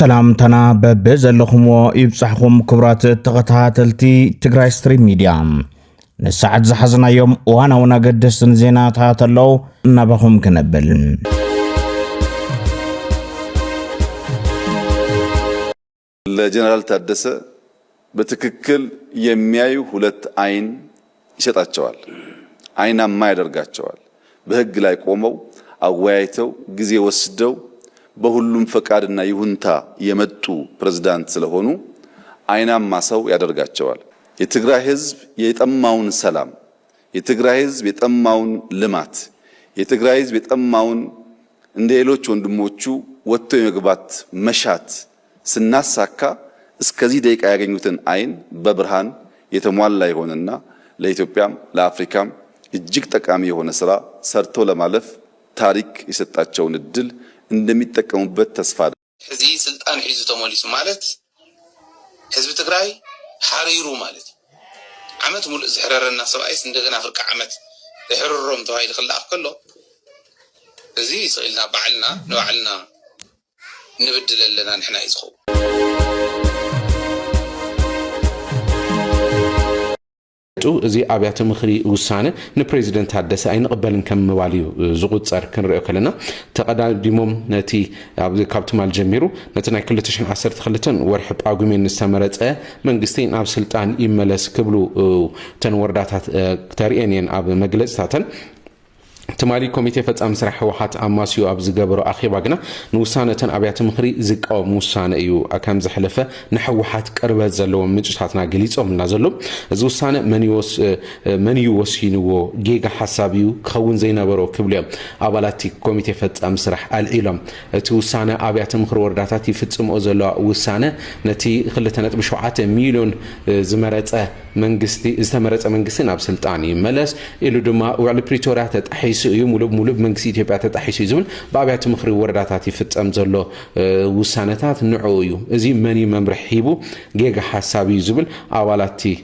ሰላምተና በበዘለኹም ይብጻሕኩም ክብራት ተኸታተልቲ ትግራይ ስትሪም ሚድያ ንሰዓት ዝሓዝናዮም ዋናውን ኣገደስትን ዜናታት ኣለው እናባኹም ክነብል ለጀነራል ታደሰ በትክክል የሚያዩ ሁለት አይን ይሰጣቸዋል አይናማ ያደርጋቸዋል በህግ ላይ ቆመው አወያይተው ጊዜ ወስደው በሁሉም ፈቃድና ይሁንታ የመጡ ፕሬዝዳንት ስለሆኑ አይናማ ሰው ያደርጋቸዋል የትግራይ ህዝብ የጠማውን ሰላም የትግራይ ህዝብ የጠማውን ልማት የትግራይ ህዝብ የጠማውን እንደ ሌሎች ወንድሞቹ ወጥቶ የመግባት መሻት ስናሳካ እስከዚህ ደቂቃ ያገኙትን አይን በብርሃን የተሟላ ይሆንና ለኢትዮጵያም ለአፍሪካም እጅግ ጠቃሚ የሆነ ስራ ሰርቶ ለማለፍ ታሪክ የሰጣቸውን እድል እንደሚጠቀሙበት ተስፋ እዚህ ስልጣን ሒዙ ተሞሊሱ ማለት ህዝብ ትግራይ ሓሪሩ ማለት ዓመት ሙሉ ዝሕረረና ሰብኣይስ እንደገና ፍርቃ ዓመት ዝሕረሮም ተባሂሉ ክላፍ ከሎ እዚ ስኢልና ባዕልና ንባዕልና ንብድል ኣለና ንሕና ይዝኹ እዚ ኣብያተ ምኽሪ ውሳነ ንፕሬዚደንት ታደሰ ኣይንቕበልን ከም ምባልዩ ዝቁፀር ክንሪኦ ከለና ተቀዳዲሞም ነቲ ካብ ትማል ጀሚሩ ነቲ ናይ 2012 ወርሒ ጳጉሜን ዝተመረፀ መንግስቲ ናብ ስልጣን ይመለስ ክብሉ ተን ወረዳታት ተርእየን ኣብ መግለጽታተን تمالي كوميتي فتام سرح وحات أماسيو أبز جبرو أخي بعنا نوسانة أبيات مخري زكاو موسانة يو أكم زحلفة نحو وحات كربات زلوا مجتهاتنا جليس أو من نازلوا زوسانة من يوسينو جيجا حسابيو خون زينا برو كبليا أبلاتي كوميتي فتام سرح العلم توسانة أبيات مخري ورداتي فتم أزلا وسانة نتي خلتنا بشوعات مليون زمرات منجستي استمرت منجستين أبسلتاني ملس إلو دما وعلى بريتورات تحيس مولب منكسي إثيوبيا تتحيسي زمن بأبيات مخري ورداتاتي فتام زلو وسانتات نعويو ازي مني ممرحيبو جيجا حسابي زبل أولاتي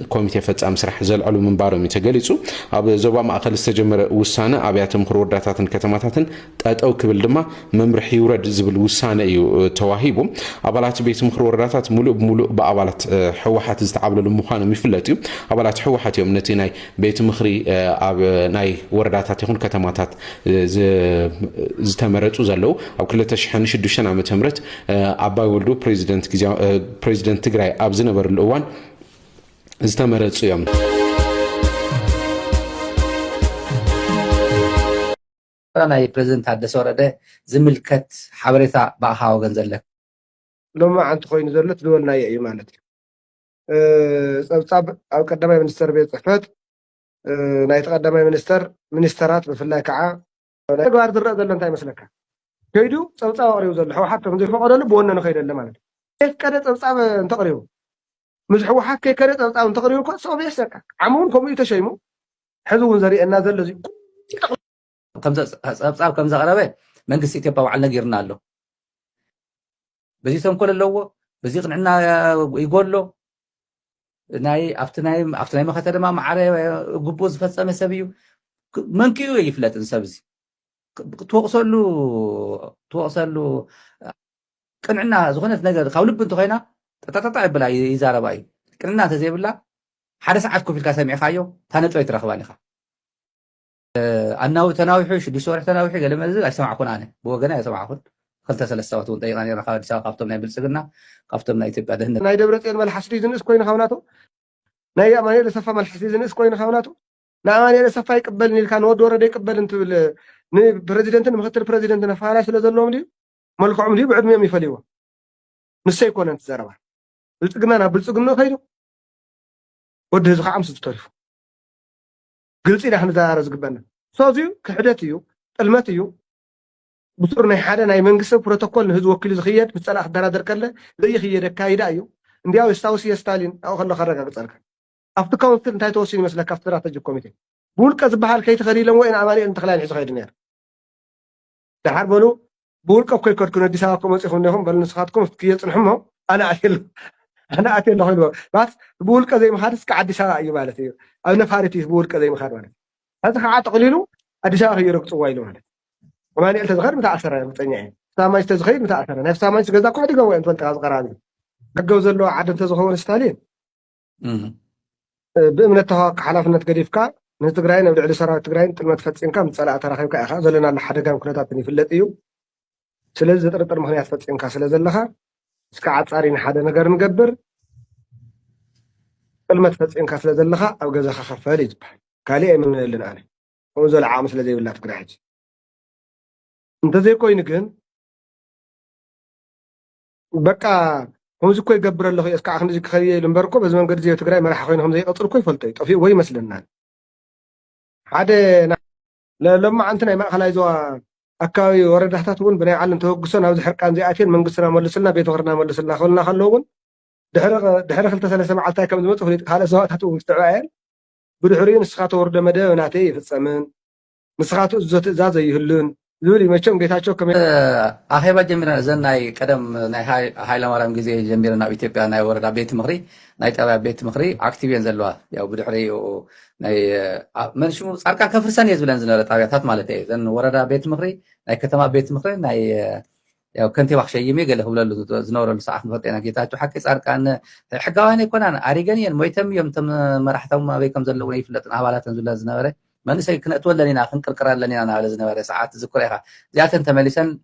كوميتي فتام سرح زل علو من بارو متقليسو أب زوبا ما أقل استجمر وسانة أبيات مخري ورداتاتن كتماتاتن تأتأو كبل دما ممرحي ورد زبل وسانة يو تواهيبو أبالات بيت مخري ورداتات مولب بأبالات حوحات استعابلو لمخانو مفلاتيو أبالات حوحات يوم نتي ناي بيت مخري ناي ورداتات يكون كتماتات زتمرتو زلو أو كل تشحن شدوشنا متمرت أبا ولدو بريزيدنت تجراي أبزنا بر الأوان زتمرتو يوم أنا بريزيدنت هذا صورة ده زملكت حبرتها بأخاو جنزلك لما عند خوين زلت دولنا يا إيمانتي صعب أو قدامي من السربية صفات نايت قدامي منسترات بفلاي كعا نقدر درا زل انت مسلك كيدو صوصا قريو زل حو حتى مزي فقدل بونه نخيد له مالك كده صوصا انت قريو مزحو حكي كده صوصا انت قريو كو صوب يسك عمون كوم يتشيمو حزو زري ان زل زي كم صوصا كم زغربه منغس ايتيوبيا وعلنا غيرنا له بزي تنكل لو بزي قنعنا يقول له ناي أفتناي ما خطر ما معري جبوز فصل مسبيو من كيو يفلت نسبزي توصل له كنا زغنة نجار خاولب بنتو خينا تتطلع بلا يزار باي كنا تزي بلا حدا ساعات كوفي الكاسمي خايو تانت ويت رخباني خا أنا وتناوحش دي صورة تناوحي قال ما زي أسمعكم أنا بوجنا يسمعكم خلت سلسلة وطيقاني رخا دي ساق قفتمنا بالسجنة قفتمنا يتبقى دهنا ناي دبرت إن مالحسري زنس كوين خوناتو ناي أماني لسفا مالحسري زنس كوين خوناتو نا أماني لسفا يقبلني كان ود ورا يقبل أنت ني بريزيدنت مختار بريزيدنت نفعل شو لازلهم لي ملكهم لي بعد مية فليوا مش سيكون أنت زربا التقنا بالسجنة خيرو ود هذا خامس تعرف قلت إذا إحنا زارز قبلنا صازيو كحداتيو الماتيو بصورنا حدا ناي منقسم بروتوكول هذا وكيل زخيات بتصلح درادر كله زي خيار كايدا أيو ندياو يستوسي ستالين أو خلنا خرجنا بتصلح أفتح كونسل نتاي توصيني مثلا كفترة تجي كوميتي بقول كذا بحال كي تغير لهم وين عملي أنت خلاني عيش غير نير تحاربونو بقول كوكي كركون دي ساعة كوميتي خلناهم بالنسخاتكم في كيس نحمهم أنا أتيل لهم بس بقول كذا ما حدث كعدي ساعة أيو مالتي أنا فارتي بقول كذا ما خير مالتي هذا خاطر قليلو أدي ساعة يركض وايلو مالتي وما أنت صغير متعثر متنيعين سامج تزخيل متأثر نفس سامج جزا قاعد يقوي أنت وأنت قراني حجوز له عدم تزخون ستالين بمن التهاق حلفنا تقريفكا نتقرأين ولا على سرعة تقرأين تلمت فتسين كم تصلى تراخي كأخا زلنا لحد كم كنا تابني في اللتيو سلز ترتر مخنيات فتسين كاسلز لها سكعت صارين حدا نقر نقبر تلمت فتسين كاسلز لها أو جزا خفالي جبح كالي من اللي أنا وزول عام سلزي ولا تقرأي انت زي كوين كن بقى هم زي كوي يقبر الله يسكع خنزي خليه لمبركو بس من قد زي تقرأي ما راح يخوينهم زي قطر كوي فلتي طفي وي مثلنا عاد لما عندنا ما خلاص يزوا أكاوي ورد حتى بني علم توقسون أو زحر كان زي أتين من قصنا ملسلنا بيت غرنا ملسلنا خلنا خلوون دحر خلت سلسلة مع التاي كم زمت خليت هذا سواء حتى مستوعين بدحرين نسخات ورد مدى وناتي في السمن نسخات زوت زازي يهلون ذولي ما شم قيتاچو كم أخيبا جميرنا زناي قدم ناي هاي لمرام جزي جميرنا إثيوبيا ناي ورد بيت مخري ناي تبع بيت مخري أكتيفين زلوا يا بدحري و ناي من شو أركا كفرسان يزبلن زنرة طبيعتات مالتي زن ورد بيت مخري ناي كتما بيت مخري ناي يا كنتي وخ شيء يمي قال هو زنور الساعة مفتنا جيتاچو حكي أركان حقاوين يكون أنا أريجانيا مويتم يوم تم مرحتهم ما بيكم زلوا يفلتنا حوالات زلوا زنرة ما نسي كنا تولى لنا خنقر قرار لنا على زنبار ساعات ذكرها زيات انت مليسن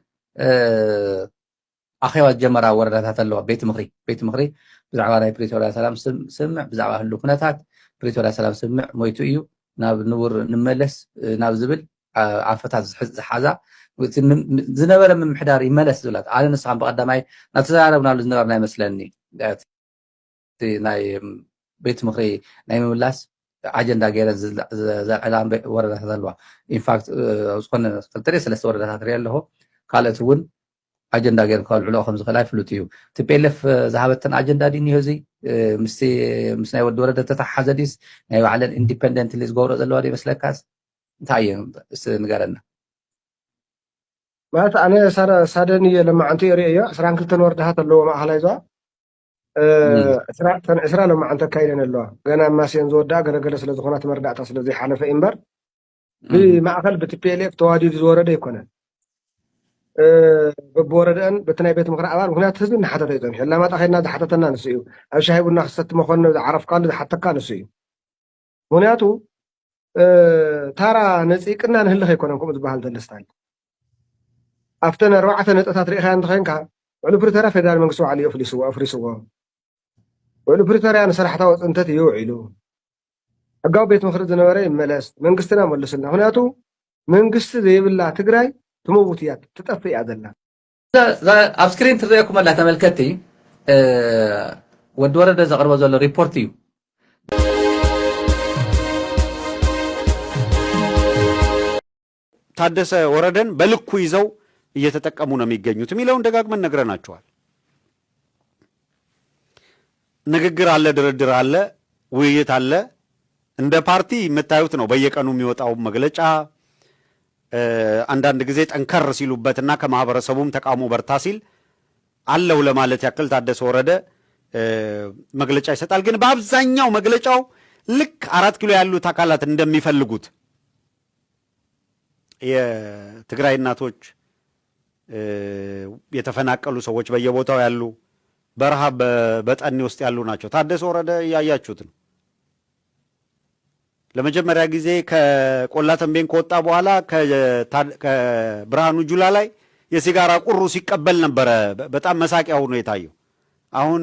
اخيوات جمرا وردات اللو بيت مخري بزعوا راي بريتوريا سلام سمع بزعوا هلو كنتات بريتوريا سلام سمع مويتو ايو ناب نور نملس ناب زبل عفتات زحازا زنبار من محدار يملس زلات على نسخان بقدماي نتزاربنا لزنبار ناي مسلني ناي بيت مخري ناي ملاس أجندة غير زعلان ورد هذا الوا إن فاكت وصلنا تلتريس لسورد هذا الريال له قالت ون أجندة غير قال علو خمس خلاف فلوتيو تبيلف ذهبتن أجندة دي نيوزي مسنا ود ورد تتحزديس نيو على الاندبندنت اللي زغور ذا الوا دي بس لكاس تاين نقارنا ما أنا سادني لما أنت رأيه سران كلتن ورد هذا اللوا ما هلايزا إسراء لما أنت كايلن الله أنا ما سينزور دا جرجل سلزة خنات مردعت سلزة حلف إمبر بما أخل بتبيلك توادي زورة ده يكونه ببوردن بتناي بيت مقرأ أبار هنا تزمن حتى تيجون إلا ما تأخذنا ده حتى تنا نسيو أو شيء يقولنا خصت مخنا عرف قال ده حتى كان نسيو هنا تو ترى نسي كنا نهلا يكونه كم تبهل دلستان أفتنا روعة نتأثر إخوان تخين كا ولو بريتوريا فدار منقصوا عليه أفريسوا ولو بريتوريا أنا صراحة أنت تيوعيلو أجاو بيت مخرج زنوري ملست منقصنا ملسنا هنا تو منقص زي بالله تقرأي تموتيات تتأفي عدلنا أب سكرين تريكم الله تملكتي ودورة ده قرب زول ريبورتيو ታደሰ ወረደን በልኩ ይዘው እየተጠቀሙ ነው የሚገኙት የሚለውን ደጋግመን ነግረናቸዋል። ንግግር አለ፣ ድርድር አለ፣ ውይይት አለ። እንደ ፓርቲ የምታዩት ነው በየቀኑ የሚወጣው መግለጫ። አንዳንድ ጊዜ ጠንከር ሲሉበትና ከማህበረሰቡም ተቃውሞ በርታ ሲል አለው ለማለት ያክል ታደሰ ወረደ መግለጫ ይሰጣል። ግን በአብዛኛው መግለጫው ልክ 4 ኪሎ ያሉት አካላት እንደሚፈልጉት የትግራይ እናቶች፣ የተፈናቀሉ ሰዎች በየቦታው ያሉ፣ በረሃብ በጠኔ ውስጥ ያሉ ናቸው። ታደሰ ወረደ ያያችሁት ነው። ለመጀመሪያ ጊዜ ከቆላ ተንቤን ከወጣ በኋላ ከብርሃኑ ጁላ ላይ የሲጋራ ቁሩ ሲቀበል ነበረ። በጣም መሳቂያ ሆኖ የታየው። አሁን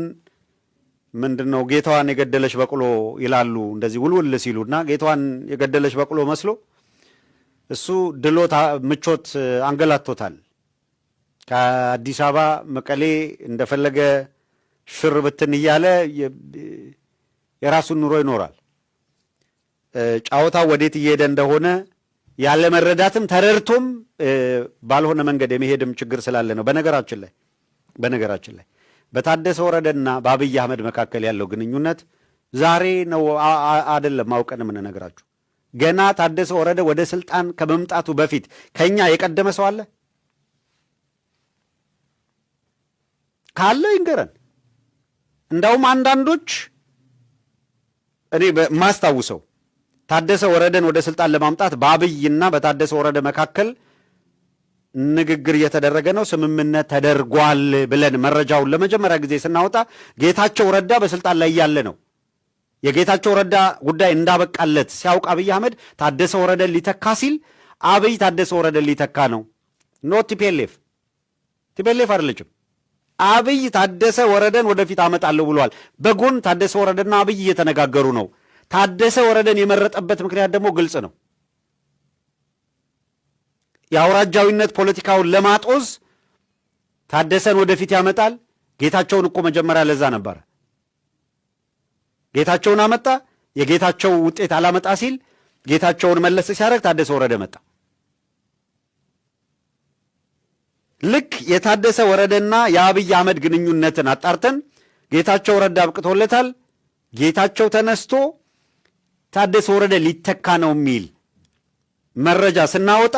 ምንድነው ጌታዋን የገደለች በቅሎ ይላሉ እንደዚህ ውልውል ሲሉና ጌታዋን የገደለች በቅሎ መስሎ እሱ ድሎት ምቾት አንገላቶታል። ከአዲስ አበባ መቀሌ እንደፈለገ ሽር ብትን እያለ የራሱን ኑሮ ይኖራል። ጫወታው ወዴት እየሄደ እንደሆነ ያለ መረዳትም ተረድቶም ባልሆነ መንገድ የመሄድም ችግር ስላለ ነው። በነገራችን ላይ በታደሰ ወረደና በአብይ አህመድ መካከል ያለው ግንኙነት ዛሬ ነው አይደለም አውቀን የምንነግራችሁ። ገና ታደሰ ወረደ ወደ ስልጣን ከመምጣቱ በፊት ከኛ የቀደመ ሰው አለ ካለ ይንገረን። እንዳውም አንዳንዶች እኔ ማስታውሰው ታደሰ ወረደን ወደ ስልጣን ለማምጣት በአብይና በታደሰ ወረደ መካከል ንግግር እየተደረገ ነው፣ ስምምነት ተደርጓል ብለን መረጃውን ለመጀመሪያ ጊዜ ስናወጣ ጌታቸው ረዳ በስልጣን ላይ ያለ ነው። የጌታቸው ረዳ ጉዳይ እንዳበቃለት ሲያውቅ አብይ አህመድ ታደሰ ወረደን ሊተካ ሲል አብይ ታደሰ ወረደን ሊተካ ነው። ኖት ቲፒኤልኤፍ አይደለችም። አብይ ታደሰ ወረደን ወደፊት አመጣለሁ ብሏል። በጎን ታደሰ ወረደና አብይ እየተነጋገሩ ነው። ታደሰ ወረደን የመረጠበት ምክንያት ደግሞ ግልጽ ነው። የአውራጃዊነት ፖለቲካውን ለማጦዝ ታደሰን ወደፊት ያመጣል። ጌታቸውን እኮ መጀመሪያ ለዛ ነበር። ጌታቸውን አመጣ። የጌታቸው ውጤት አላመጣ ሲል ጌታቸውን መለስ ሲያደርግ ታደሰ ወረደ መጣ። ልክ የታደሰ ወረደና የአብይ አህመድ ግንኙነትን አጣርተን ጌታቸው ረዳ አብቅቶለታል፣ ጌታቸው ተነስቶ ታደሰ ወረደ ሊተካ ነው የሚል መረጃ ስናወጣ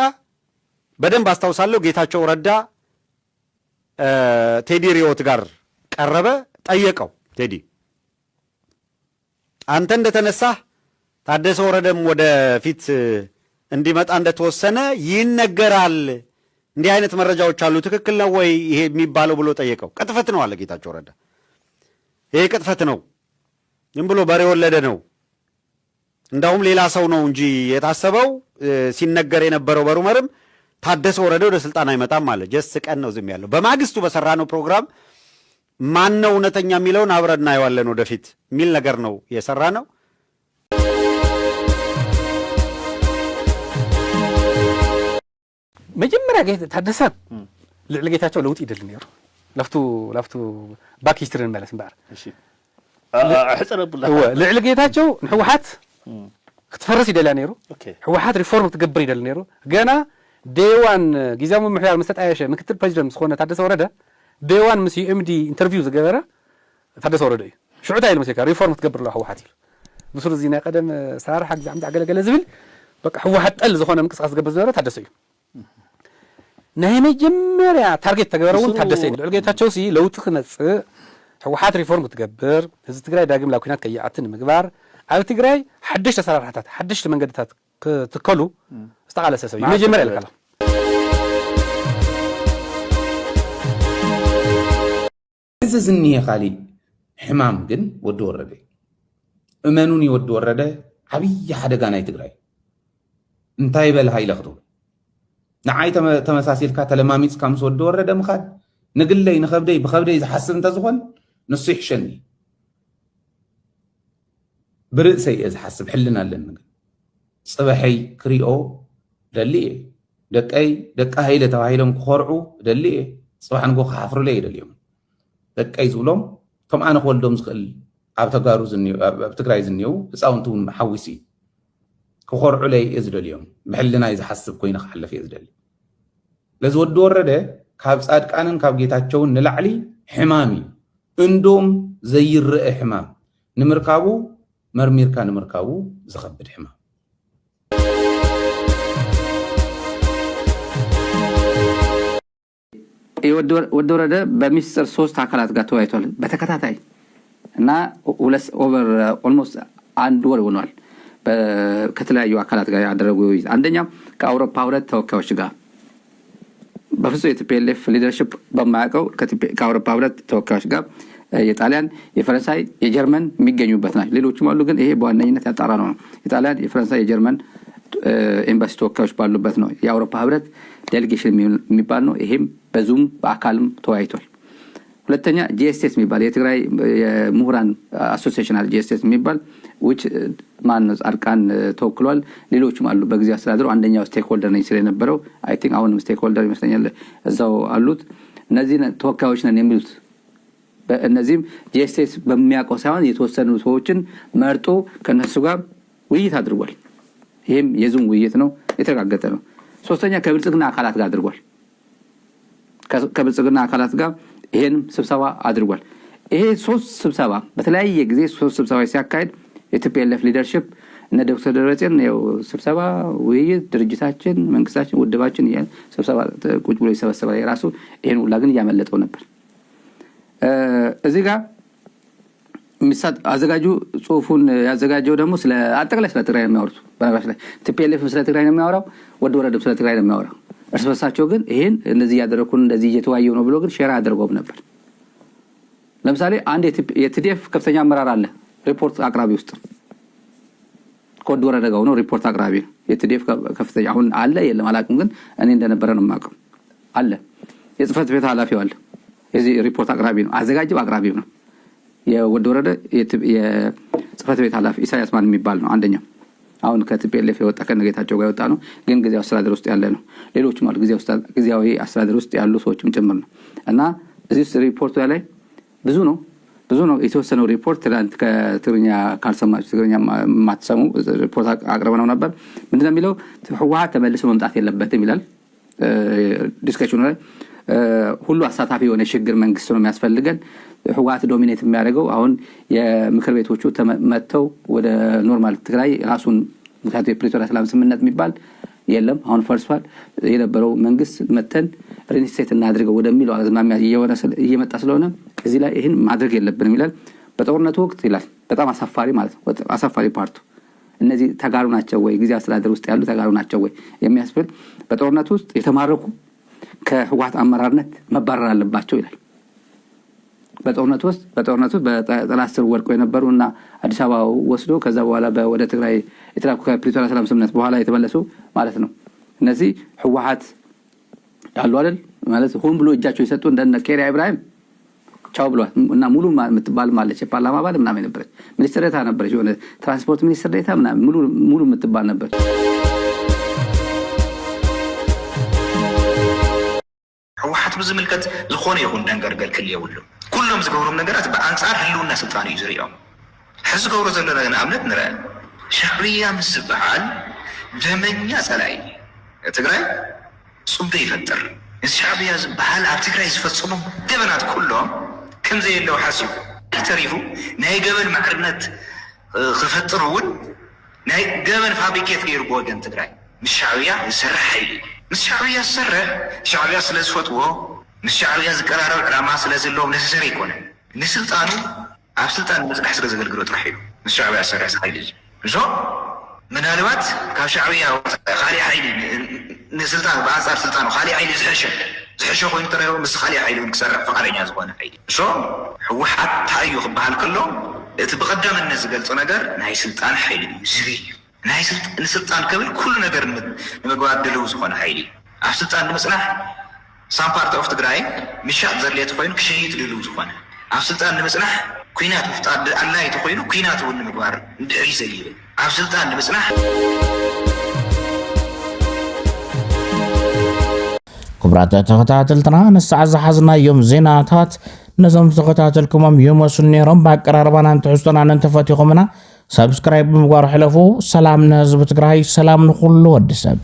በደንብ አስታውሳለሁ። ጌታቸው ረዳ ቴዲ ሪዮት ጋር ቀረበ፣ ጠየቀው። ቴዲ አንተ እንደተነሳህ ታደሰ ወረደም ወደፊት እንዲመጣ እንደተወሰነ ይነገራል፣ እንዲህ አይነት መረጃዎች አሉ፣ ትክክል ነው ወይ ይሄ የሚባለው ብሎ ጠየቀው። ቅጥፈት ነው አለ ጌታቸው ረዳ። ይሄ ቅጥፈት ነው፣ ዝም ብሎ በሬ ወለደ ነው። እንዳውም ሌላ ሰው ነው እንጂ የታሰበው ሲነገር የነበረው በሩመርም ታደሰ ወረደ ወደ ስልጣን አይመጣም አለ። ጀስት ቀን ነው ዝም ያለው። በማግስቱ በሰራነው ፕሮግራም ማን ነው እውነተኛ የሚለውን አብረን እናየዋለን ወደፊት የሚል ነገር ነው የሰራ ነው። መጀመሪያ ታደሰ ልዕሊ ጌታቸው ለውጥ ይደል ነይሩ ለፍቱ ባክ ሂስትሪን ማለት እንባር እሺ አሕፀረብላ ልዕሊ ጌታቸው ንሕወሓት ክትፈርስ ይደላ ነይሩ ሕወሓት ሪፎርም ትገብር ይደል ነይሩ ገና ዴዋን ጊዜያዊ ምሕያር መስተጣየሸ ምክትል ፕሬዚደንት ዝኾነ ታደሰ ወረደ ዴዋን ምስ ዩኤምዲ ኢንተርቪው ዝገበረ ታደሰ ወረደ እዩ ሽዑታ ኢሉ መስካ ሪፎርም ትገብር ለ ሕወሓት ኢሉ ብሱር እዚ ናይ ቀደም ሰራርሓ ግዜ ዓምዲ ኣገለገለ ዝብል በቃ ሕወሓት ጠል ዝኾነ ምንቅስቃስ ዝገብር ዝነበረ ታደሰ እዩ ናይ መጀመርያ ታርጌት ተገበረውን ታደሰ እዩ ልዕሊ ጌታቸው ሲ ለውጥ ክመጽእ ሕወሓት ሪፎርም ክትገብር ህዝቢ ትግራይ ዳግም ላብ ኩናት ከይኣትን ምግባር ኣብ ትግራይ ሓደሽቲ ኣሰራርሓታት ሓደሽቲ መንገድታት ክትከሉ ዝተቃለሰ ሰብ እዩ መጀመርያ ልከላ እዚ ዝኒሄ ካሊእ ሕማም ግን ወዲ ወረደ እመኑኒ ወዲ ወረደ ዓብይ ሓደጋ ናይ ትግራይ እንታይ በል ሃይለ ክትብል ንዓይ ተመሳሲልካ ተለማሚፅካ ምስ ወዲ ወረደ ምኻድ ንግለይ ንኸብደይ ብኸብደይ ዝሓስብ እንተዝኾን ንሱ ይሕሸኒ ብርእሰይ እየ ዝሓስብ ሕልና ኣለኒ ግን ፅበሐይ ክሪኦ ደሊ እየ ደቀይ ደቃ ሃይለ ተባሂሎም ክኸርዑ ደሊ እየ ፅባሕ ንጎ ክሓፍሩለ ይደልዮም ደቀይ ዝብሎም እቶም ኣነ ክወልዶም ዝኽእል ኣብ ተጋሩ ኣብ ትግራይ ዝኒአው ህፃውንቲ እውን ሓዊሲ ክኸርዑለይ እየ ዝደልዮም ብሕልናይ ዝሓስብ ኮይኑ ክሓለፍ እየ ዝደሊ ለዚ ወዲ ወረደ ካብ ጻድቃንን ካብ ጌታቸውን ንላዕሊ ሕማም እዩ እንዶም ዘይርአ ሕማም ንምርካቡ መርሚርካ ንምርካቡ ዝኸብድ ሕማም ወዲ ወረደ በሚስጥር 3 አካላት ጋር ተወያይቷል በተከታታይ እና ኦቨር ኦልሞስት አንድ ወር ሆኗል ከተለያዩ አካላት ጋር ያደረጉ ውይይት አንደኛ ከአውሮፓ ህብረት ተወካዮች ጋር በፍጹም የቲፒኤልኤፍ ሊደርሺፕ በማያውቀው ከአውሮፓ ህብረት ተወካዮች ጋር የጣሊያን የፈረንሳይ የጀርመን የሚገኙበት ናቸው ሌሎችም አሉ ግን ይሄ በዋነኝነት ያጣራ ነው የጣሊያን የፈረንሳይ የጀርመን ኤምባሲ ተወካዮች ባሉበት ነው የአውሮፓ ህብረት ዴሌጌሽን የሚባል ነው ይሄም በዙም በአካልም ተወያይቷል ሁለተኛ ጂኤስኤስ የሚባል የትግራይ የምሁራን አሶሲዬሽናል ጂኤስኤስ የሚባል which ማን ጻድቃን ተወክሏል ሌሎችም አሉ በጊዜ አስተዳደሩ አንደኛው ስቴክ ሆልደር ነኝ ስለነበረው አይ ቲንክ አሁንም ስቴክ ሆልደር ይመስለኛል እዛው አሉት እነዚህ ተወካዮች ነን የሚሉት በእነዚህም ጂኤስኤስ በሚያውቀው ሳይሆን የተወሰኑ ሰዎችን መርጦ ከነሱ ጋር ውይይት አድርጓል ይሄም የዙም ውይይት ነው የተረጋገጠ ነው ሶስተኛ ከብልጽግና አካላት ጋር አድርጓል ከብልጽግና አካላት ጋር ይሄን ስብሰባ አድርጓል ይሄ 3 ስብሰባ በተለያየ ጊዜ 3 ስብሰባ ሲያካሂድ የቲፒኤልኤፍ ሊደርሺፕ እነ ዶክተር ደብረጽዮን ነው ስብሰባ ውይይት ድርጅታችን መንግስታችን ወደባችን ስብሰባ ቁጭ ብሎ ይሰበሰባል የራሱ ይሄን ሁላ ግን ያመለጠው ነበር እዚህ ጋር ሚሳት አዘጋጁ ጽሁፉን ያዘጋጀው ደግሞ ስለ አጠቃላይ ስለ ትግራይ ነው የሚያወሩት በነገራችን ላይ ቲፒኤልኤፍ ስለ ትግራይ ነው የሚያወራው ወደ ወረደ ስለ ትግራይ ነው የሚያወራው እርስ በርሳቸው ግን ይሄን እንደዚህ ያደረኩን እንደዚህ እየተወያየው ነው ብሎ ግን ሼር አድርገውም ነበር። ለምሳሌ አንድ የቲዲኤፍ ከፍተኛ አመራር አለ ሪፖርት አቅራቢ ውስጥ ኮድ ወረደጋው ነው ሪፖርት አቅራቢ ነው የቲዲኤፍ ከፍተኛ አሁን አለ የለም አላውቅም፣ ግን እኔ እንደነበረ ነው የማውቀው አለ። የጽህፈት ቤት ኃላፊው አለ የዚህ ሪፖርት አቅራቢ ነው አዘጋጅው አቅራቢው ነው። የወድ ወረደ የጽህፈት ቤት ኃላፊ ኢሳያስ ማን የሚባል ነው አንደኛው። አሁን ከቲፒኤልኤፍ የወጣ ከነጌታቸው ጋር የወጣ ነው፣ ግን ጊዜያዊ አስተዳደር ውስጥ ያለ ነው። ሌሎችም አሉ ጊዜያዊ አስተዳደር ውስጥ ያሉ ሰዎችም ጭምር ነው። እና እዚህ ሪፖርቱ ላይ ብዙ ነው የተወሰነው ሪፖርት ትላንት ከትግርኛ ካልሰማችሁ ትግርኛ ማትሰሙ ሪፖርት አቅርበነው ነበር። ምንድነው የሚለው? ህወሓት ተመልሶ መምጣት የለበትም ይላል ዲስከሽኑ ላይ። ሁሉ አሳታፊ የሆነ ሽግግር መንግስት ነው የሚያስፈልገን። ህወሓት ዶሚኔት የሚያደርገው አሁን የምክር ቤቶቹ ተመተው ወደ ኖርማል ትግራይ ራሱን ምክንያቱ የፕሪቶሪያ ሰላም ስምምነት የሚባል የለም አሁን ፈርሷል። የነበረው መንግስት መተን ሪኒስቴት እናድርገው ወደሚለው አዝማሚያ እየመጣ ስለሆነ እዚህ ላይ ይህን ማድረግ የለብንም ይላል። በጦርነቱ ወቅት ይላል በጣም አሳፋሪ ማለት ነው አሳፋሪ ፓርቱ እነዚህ ተጋሩ ናቸው ወይ ጊዜያዊ አስተዳደር ውስጥ ያሉ ተጋሩ ናቸው ወይ የሚያስብል በጦርነቱ ውስጥ የተማረኩ ከህወሓት አመራርነት መባረር አለባቸው ይላል። በጦርነቱ ውስጥ በጠላት ስር ወድቀው የነበሩና አዲስ አበባ ወስዶ ከዛ በኋላ ወደ ትግራይ የተላኩ ከፕሪቶሪያ ሰላም ስምምነት በኋላ የተመለሱ ማለት ነው። እነዚህ ህወሓት ያሉ አይደል ማለት ሆን ብሎ እጃቸው የሰጡ እንደነ ኬሪያ ኢብራሂም ቻው ብሏል እና ሙሉ የምትባል ማለች የፓርላማ አባል ምናምን ነበረች፣ ሚኒስትር ዴኤታ ነበረች፣ የሆነ ትራንስፖርት ሚኒስትር ዴኤታ ምናምን ሙሉ የምትባል ነበረች። ህወሓት ብዝምልከት ዝኾነ ይኹን ደንገርገል ክል የብሉ ኩሎም ዝገብሮም ነገራት ብኣንጻር ህልውና ስልጣን እዩ ዝርኦም። ሕዚ ዝገብሮ ዘለና ንኣብነት ንርአ ሻዕብያ ምስ ዝበሃል ደመኛ ጸላይ ትግራይ ጽምዶ ይፈጥር። እዚ ሻዕብያ ዝበሃል ኣብ ትግራይ ዝፈጽሞም ገበናት ኩሎም ከምዘየለው ሓሲቡ ተሪፉ ናይ ገበን ማዕርነት ክፈጥር እውን ናይ ገበን ፋብሪኬት ገይሩ ብወገን ትግራይ ምስ ሻዕብያ ዝሰርሕ ሓይሊ ምስ ሻዕብያ ዝሰርሕ ሻዕብያ ስለ ዝፈትዎ ምስ ሻዕብያ ዝቀራረብ ዕላማ ስለ ዘለዎም ነሰሰሪ ይኮነን ንስልጣኑ ኣብ ስልጣን ንምጽናሕ ስለ ዘገልግሎ ጥራሕ ኢሉ ምስ ሻዕብያ ዝሰርሕ ሓይሊ እዞ ምናልባት ካብ ሻዕብያ ካሊእ ሓይሊ ንስልጣን ብኣንጻር ስልጣኑ ካሊእ ሓይሊ ዝሕሸ ኮይኑ ተረኺቡ ምስ ካሊእ ሓይሊ እውን ክሰርሕ ፈቃደኛ ዝኾነ ሓይሊ እሶ ሕወሓት እንታይ እዩ ክበሃል ከሎ እቲ ብቐዳምነት ዝገልፆ ነገር ናይ ስልጣን ሓይሊ እዩ ዝብል ንስልጣን ክብል ኩሉ ነገር ንምግባር ድልው ዝኾነ ሓይሊ ኣብ ስልጣን ንምጽናሕ ሳም ፓርት ኦፍ ትግራይ ምሻጥ ዘድልየት ኮይኑ ክሸይጥ ድልው ዝኾነ ኣብ ስልጣን ንምጽናሕ ኩናት ምፍጣር ኣድላይቲ ኮይኑ ኩናት እውን ንምግባር እንድሕሪ ዘየለ ኣብ ስልጣን ንምጽናሕ ክቡራት ተኸታተልትና ንሰዓት ዝሓዝናዮም ዜናታት ነዞም ተኸታተልኩሞም ይመስሉ ነይሮም። በአቀራረባና ትሕዝቶና እንተፈቲኹምና ሰብስክራይብ ብምግባር ሕለፉ። ሰላም ንህዝቢ ትግራይ፣ ሰላም ንኹሉ ወዲ ሰብ።